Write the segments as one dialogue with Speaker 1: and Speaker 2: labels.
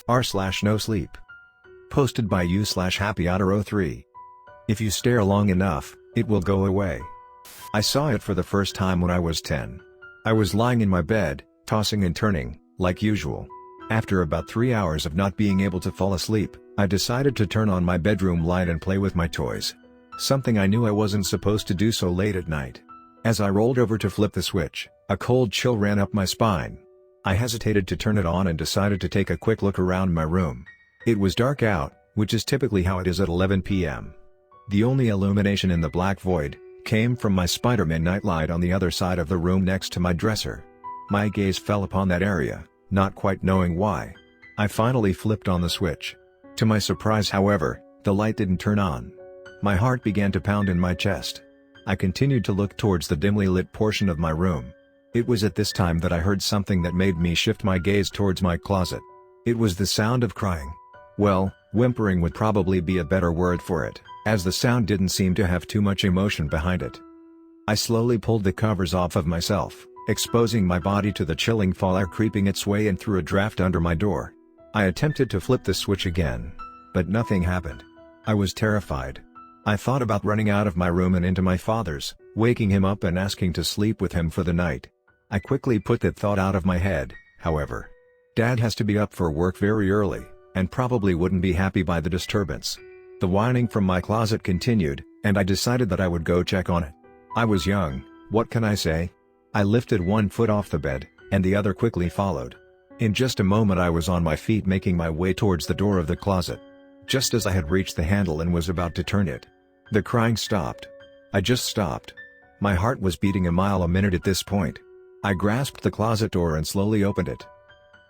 Speaker 1: r/NoSleep. Posted by u/HappyOtter03. If you stare long enough, it will go away. I saw it for the first time when I was 10. I was lying in my bed, tossing and turning, like usual. After about 3 hours of not being able to fall asleep, I decided to turn on my bedroom light and play with my toys. Something I knew I wasn't supposed to do so late at night. As I rolled over to flip the switch, a cold chill ran up my spine. I hesitated to turn it on and decided to take a quick look around my room. It was dark out, which is typically how it is at 11 p.m. The only illumination in the black void came from my Spider-Man nightlight on the other side of the room next to my dresser. My gaze fell upon that area, not quite knowing why. I finally flipped on the switch. To my surprise, however, the light didn't turn on. My heart began to pound in my chest. I continued to look towards the dimly lit portion of my room. It was at this time that I heard something that made me shift my gaze towards my closet. It was the sound of crying. Well, whimpering would probably be a better word for it, as the sound didn't seem to have too much emotion behind it. I slowly pulled the covers off of myself, exposing my body to the chilling fall air creeping its way in through a draft under my door. I attempted to flip the switch again, but nothing happened. I was terrified. I thought about running out of my room and into my father's, waking him up and asking to sleep with him for the night. I quickly put that thought out of my head, however. Dad has to be up for work very early, and probably wouldn't be happy by the disturbance. The whining from my closet continued, and I decided that I would go check on it. I was young, what can I say? I lifted one foot off the bed, and the other quickly followed. In just a moment I was on my feet making my way towards the door of the closet. Just as I had reached the handle and was about to turn it, the crying stopped. I just stopped. My heart was beating a mile a minute at this point. I grasped the closet door and slowly opened it.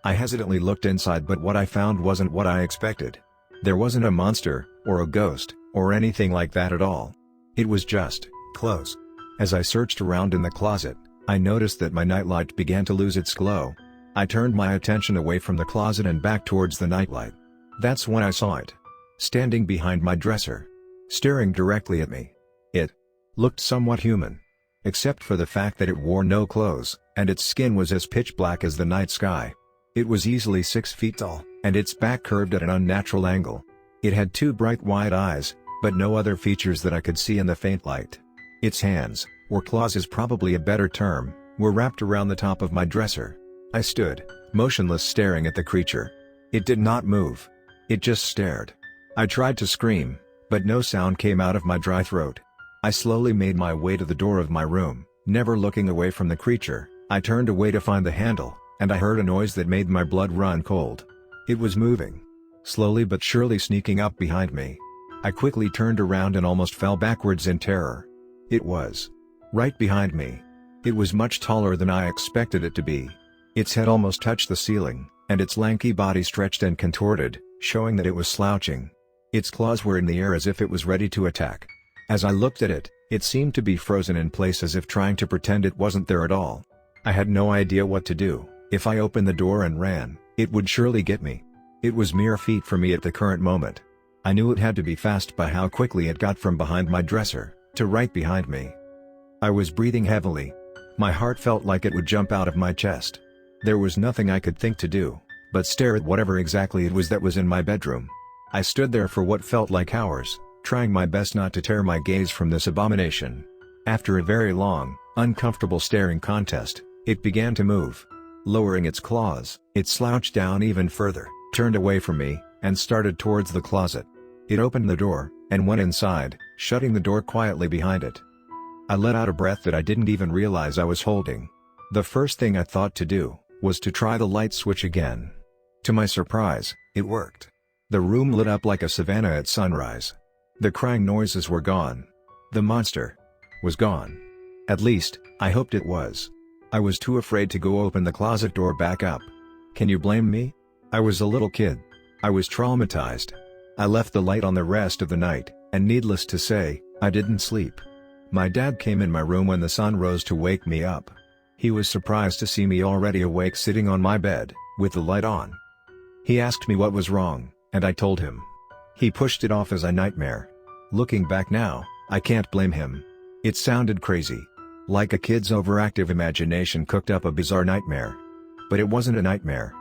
Speaker 1: I hesitantly looked inside, but what I found wasn't what I expected. There wasn't a monster, or a ghost, or anything like that at all. It was just clothes. As I searched around in the closet, I noticed that my nightlight began to lose its glow. I turned my attention away from the closet and back towards the nightlight. That's when I saw it. Standing behind my dresser. Staring directly at me. It looked somewhat human. Except for the fact that it wore no clothes, and its skin was as pitch black as the night sky. It was easily 6 feet tall, and its back curved at an unnatural angle. It had 2 bright white eyes, but no other features that I could see in the faint light. Its hands, or claws is probably a better term, were wrapped around the top of my dresser. I stood, motionless, staring at the creature. It did not move. It just stared. I tried to scream, but no sound came out of my dry throat. I slowly made my way to the door of my room, never looking away from the creature. I turned away to find the handle, and I heard a noise that made my blood run cold. It was moving. Slowly but surely sneaking up behind me. I quickly turned around and almost fell backwards in terror. It was right behind me. It was much taller than I expected it to be. Its head almost touched the ceiling, and its lanky body stretched and contorted, showing that it was slouching. Its claws were in the air as if it was ready to attack. As I looked at it, it seemed to be frozen in place as if trying to pretend it wasn't there at all. I had no idea what to do. If I opened the door and ran, it would surely get me. It was mere feet for me at the current moment. I knew it had to be fast by how quickly it got from behind my dresser to right behind me. I was breathing heavily. My heart felt like it would jump out of my chest. There was nothing I could think to do but stare at whatever exactly it was that was in my bedroom. I stood there for what felt like hours, trying my best not to tear my gaze from this abomination. After a very long, uncomfortable staring contest, it began to move. Lowering its claws, it slouched down even further, turned away from me, and started towards the closet. It opened the door, and went inside, shutting the door quietly behind it. I let out a breath that I didn't even realize I was holding. The first thing I thought to do was to try the light switch again. To my surprise, it worked. The room lit up like a savanna at sunrise. The crying noises were gone. The monster was gone. At least, I hoped it was. I was too afraid to go open the closet door back up. Can you blame me? I was a little kid. I was traumatized. I left the light on the rest of the night, and needless to say, I didn't sleep. My dad came in my room when the sun rose to wake me up. He was surprised to see me already awake sitting on my bed, with the light on. He asked me what was wrong, and I told him. He pushed it off as a nightmare. Looking back now, I can't blame him. It sounded crazy. Like a kid's overactive imagination cooked up a bizarre nightmare. But it wasn't a nightmare.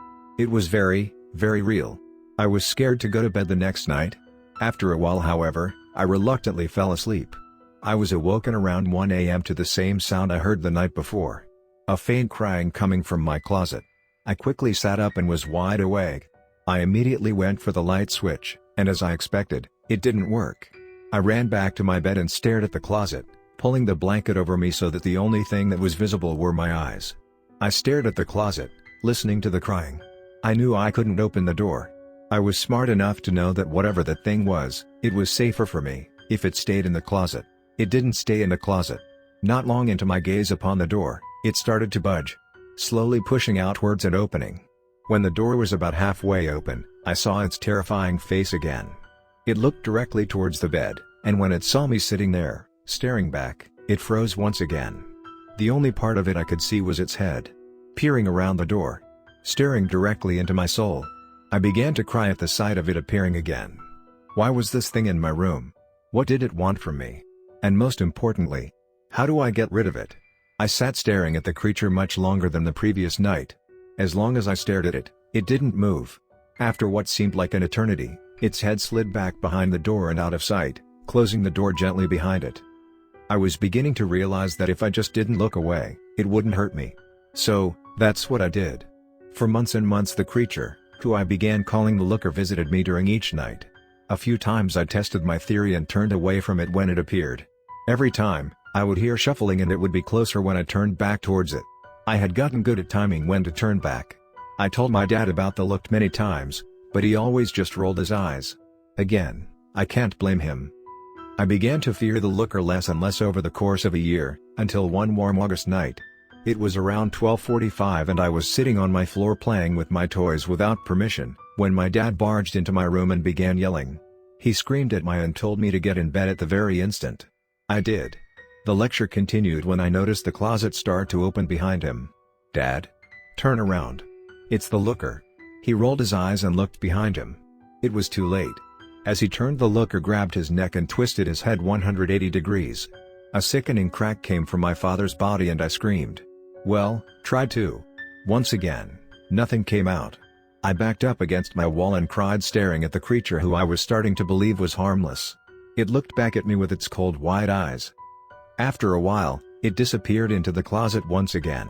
Speaker 1: It was very, very real. I was scared to go to bed the next night. After a while, however, I reluctantly fell asleep. I was awoken around 1 a.m. to the same sound I heard the night before. A faint crying coming from my closet. I quickly sat up and was wide awake. I immediately went for the light switch, and as I expected, it didn't work. I ran back to my bed and stared at the closet, pulling the blanket over me so that the only thing that was visible were my eyes. I stared at the closet, listening to the crying. I knew I couldn't open the door. I was smart enough to know that whatever that thing was, it was safer for me, if it stayed in the closet. It didn't stay in the closet. Not long into my gaze upon the door, it started to budge, slowly pushing outwards and opening. When the door was about halfway open, I saw its terrifying face again. It looked directly towards the bed, and when it saw me sitting there, staring back, it froze once again. The only part of it I could see was its head, peering around the door, staring directly into my soul. I began to cry at the sight of it appearing again. Why was this thing in my room? What did it want from me? And most importantly, how do I get rid of it? I sat staring at the creature much longer than the previous night. As long as I stared at it, it didn't move. After what seemed like an eternity, its head slid back behind the door and out of sight, closing the door gently behind it. I was beginning to realize that if I just didn't look away, it wouldn't hurt me. So, that's what I did. For months and months the creature, who I began calling the Looker, visited me during each night. A few times I tested my theory and turned away from it when it appeared. Every time, I would hear shuffling and it would be closer when I turned back towards it. I had gotten good at timing when to turn back. I told my dad about the look many times, but he always just rolled his eyes. Again, I can't blame him. I began to fear the Looker less and less over the course of a year, until one warm August night. It was around 12:45 and I was sitting on my floor playing with my toys without permission, when my dad barged into my room and began yelling. He screamed at me and told me to get in bed at the very instant. I did. The lecture continued when I noticed the closet start to open behind him. "Dad? Turn around. It's the Looker." He rolled his eyes and looked behind him. It was too late. As he turned, the Looker grabbed his neck and twisted his head 180 degrees. A sickening crack came from my father's body and I screamed. Well, tried to. Once again, nothing came out. I backed up against my wall and cried, staring at the creature who I was starting to believe was harmless. It looked back at me with its cold white eyes. After a while, it disappeared into the closet once again.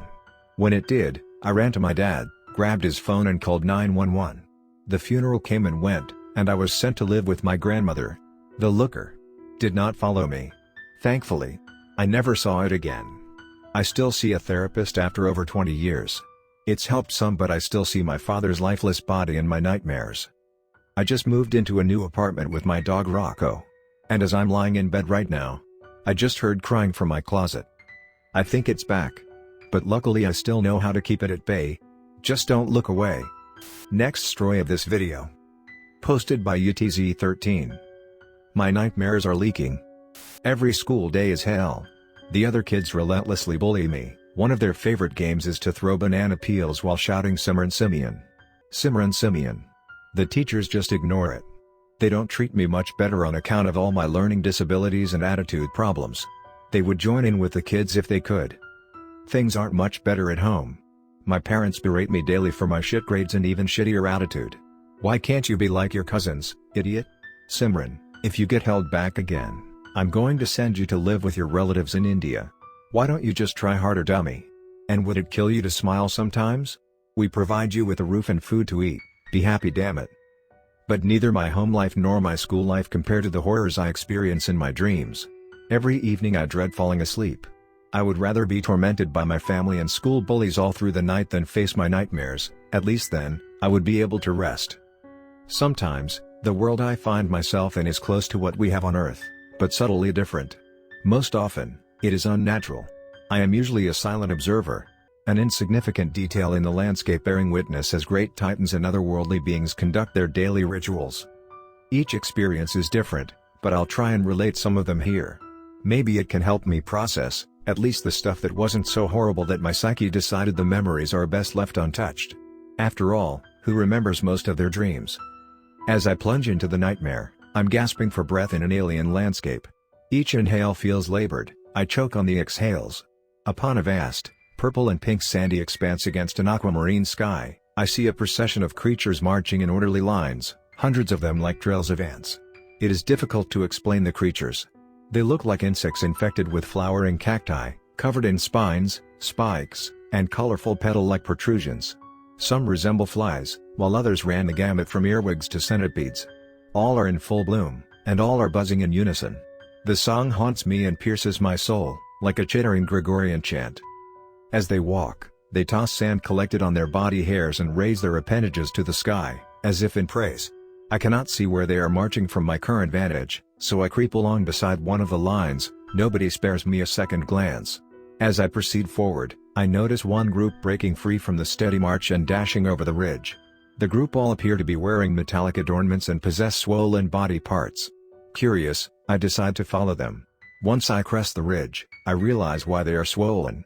Speaker 1: When it did, I ran to my dad, grabbed his phone and called 911. The funeral came and went, and I was sent to live with my grandmother. The Looker did not follow me. Thankfully, I never saw it again. I still see a therapist after over 20 years. It's helped some, but I still see my father's lifeless body in my nightmares. I just moved into a new apartment with my dog Rocco. And as I'm lying in bed right now, I just heard crying from my closet. I think it's back. But luckily I still know how to keep it at bay. Just don't look away. Next story of this video. Posted by UTZ13. My nightmares are leaking. Every school day is hell. The other kids relentlessly bully me. One of their favorite games is to throw banana peels while shouting Simran Simeon. Simran Simeon. The teachers just ignore it. They don't treat me much better on account of all my learning disabilities and attitude problems. They would join in with the kids if they could. Things aren't much better at home. My parents berate me daily for my shit grades and even shittier attitude. Why can't you be like your cousins, idiot? Simran, if you get held back again, I'm going to send you to live with your relatives in India. Why don't you just try harder, dummy? And would it kill you to smile sometimes? We provide you with a roof and food to eat, be happy, damn it. But neither my home life nor my school life compare to the horrors I experience in my dreams. Every evening I dread falling asleep. I would rather be tormented by my family and school bullies all through the night than face my nightmares. At least then, I would be able to rest. Sometimes, the world I find myself in is close to what we have on Earth, but subtly different. Most often, it is unnatural. I am usually a silent observer, an insignificant detail in the landscape, bearing witness as great titans and otherworldly beings conduct their daily rituals. Each experience is different, but I'll try and relate some of them here. Maybe it can help me process, at least the stuff that wasn't so horrible that my psyche decided the memories are best left untouched. After all, who remembers most of their dreams? As I plunge into the nightmare, I'm gasping for breath in an alien landscape. Each inhale feels labored. I choke on the exhales. Upon a vast, purple and pink sandy expanse against an aquamarine sky, I see a procession of creatures marching in orderly lines, hundreds of them like trails of ants. It is difficult to explain the creatures. They look like insects infected with flowering cacti, covered in spines, spikes, and colorful petal-like protrusions. Some resemble flies, while others ran the gamut from earwigs to centipedes. All are in full bloom, and all are buzzing in unison. The song haunts me and pierces my soul, like a chittering Gregorian chant. As they walk, they toss sand collected on their body hairs and raise their appendages to the sky, as if in praise. I cannot see where they are marching from my current vantage, so I creep along beside one of the lines. Nobody spares me a second glance. As I proceed forward, I notice one group breaking free from the steady march and dashing over the ridge. The group all appear to be wearing metallic adornments and possess swollen body parts. Curious, I decide to follow them. Once I crest the ridge, I realize why they are swollen.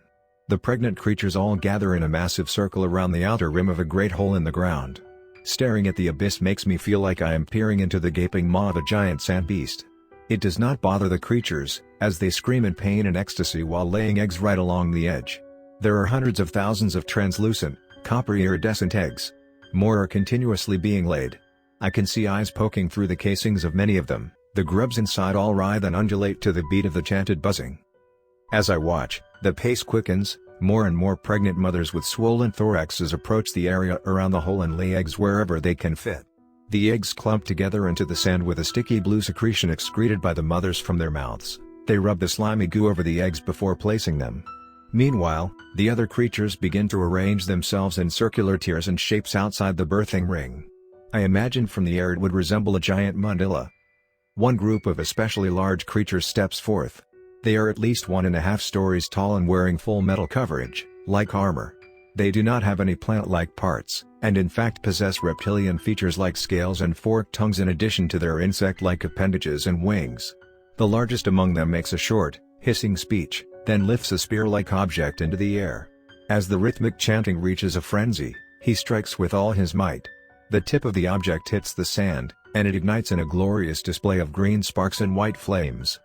Speaker 1: The pregnant creatures all gather in a massive circle around the outer rim of a great hole in the ground. Staring at the abyss makes me feel like I am peering into the gaping maw of a giant sand beast. It does not bother the creatures, as they scream in pain and ecstasy while laying eggs right along the edge. There are hundreds of thousands of translucent, copper iridescent eggs. More are continuously being laid. I can see eyes poking through the casings of many of them. The grubs inside all writhe and undulate to the beat of the chanted buzzing. As I watch, the pace quickens. More and more pregnant mothers with swollen thoraxes approach the area around the hole and lay eggs wherever they can fit. The eggs clump together into the sand with a sticky blue secretion excreted by the mothers from their mouths. They rub the slimy goo over the eggs before placing them. Meanwhile, the other creatures begin to arrange themselves in circular tiers and shapes outside the birthing ring. I imagine from the air it would resemble a giant mandala. One group of especially large creatures steps forth. They are at least 1.5 stories tall and wearing full metal coverage, like armor. They do not have any plant-like parts, and in fact possess reptilian features like scales and forked tongues in addition to their insect-like appendages and wings. The largest among them makes a short, hissing speech, then lifts a spear-like object into the air. As the rhythmic chanting reaches a frenzy, he strikes with all his might. The tip of the object hits the sand, and it ignites in a glorious display of green sparks and white flames.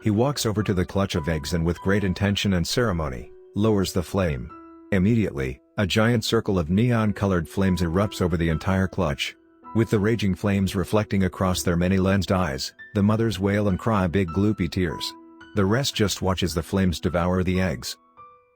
Speaker 1: He walks over to the clutch of eggs and with great intention and ceremony, lowers the flame. Immediately, a giant circle of neon-colored flames erupts over the entire clutch. With the raging flames reflecting across their many lensed eyes, the mothers wail and cry big gloopy tears. The rest just watch as the flames devour the eggs.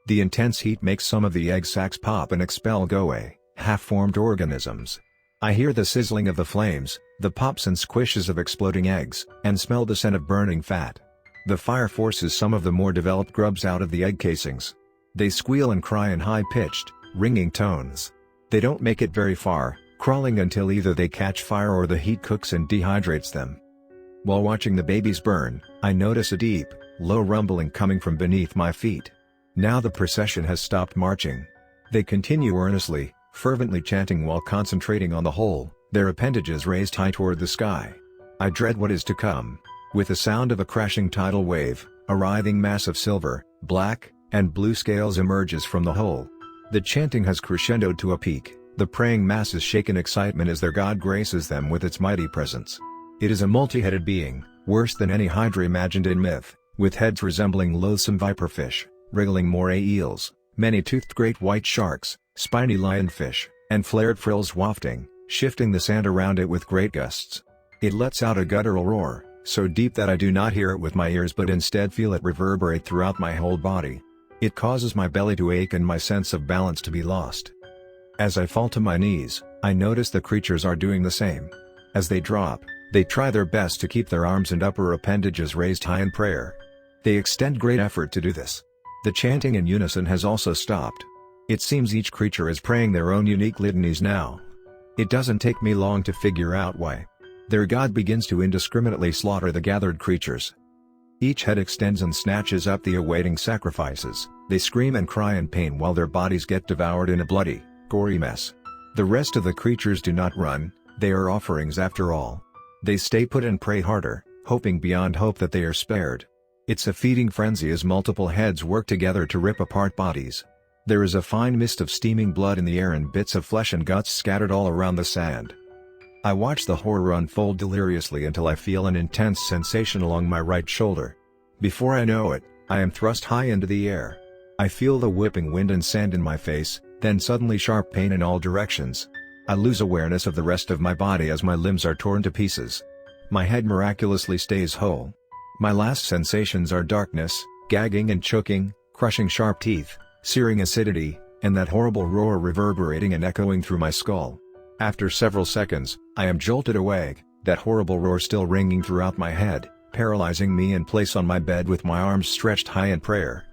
Speaker 1: The intense heat makes some of the egg sacs pop and expel go-away, half-formed organisms. I hear the sizzling of the flames, the pops and squishes of exploding eggs, and smell the scent of burning fat. The fire forces some of the more developed grubs out of the egg casings. They squeal and cry in high-pitched, ringing tones. They don't make it very far, crawling until either they catch fire or the heat cooks and dehydrates them. While watching the babies burn, I notice a deep, low rumbling coming from beneath my feet. Now the procession has stopped marching. They continue earnestly, fervently chanting while concentrating on the hole, their appendages raised high toward the sky. I dread what is to come. With the sound of a crashing tidal wave, a writhing mass of silver, black, and blue scales emerges from the hole. The chanting has crescendoed to a peak. The praying masses shake in excitement as their god graces them with its mighty presence. It is a multi-headed being, worse than any hydra imagined in myth, with heads resembling loathsome viperfish, wriggling moray eels, many-toothed great white sharks, spiny lionfish, and flared frills wafting, shifting the sand around it with great gusts. It lets out a guttural roar, so deep that I do not hear it with my ears but instead feel it reverberate throughout my whole body. It causes my belly to ache and my sense of balance to be lost. As I fall to my knees, I notice the creatures are doing the same. As they drop, they try their best to keep their arms and upper appendages raised high in prayer. They extend great effort to do this. The chanting in unison has also stopped. It seems each creature is praying their own unique litanies now. It doesn't take me long to figure out why. Their god begins to indiscriminately slaughter the gathered creatures. Each head extends and snatches up the awaiting sacrifices. They scream and cry in pain while their bodies get devoured in a bloody, gory mess. The rest of the creatures do not run, they are offerings after all. They stay put and pray harder, hoping beyond hope that they are spared. It's a feeding frenzy as multiple heads work together to rip apart bodies. There is a fine mist of steaming blood in the air and bits of flesh and guts scattered all around the sand. I watch the horror unfold deliriously until I feel an intense sensation along my right shoulder. Before I know it, I am thrust high into the air. I feel the whipping wind and sand in my face, Then suddenly sharp pain in all directions. I lose awareness of the rest of my body as my limbs are torn to pieces. My head miraculously stays whole. My last sensations are darkness, gagging and choking, crushing sharp teeth, searing acidity, and that horrible roar reverberating and echoing through my skull. After several seconds, I am jolted awake, that horrible roar still ringing throughout my head, paralyzing me in place on my bed with my arms stretched high in prayer.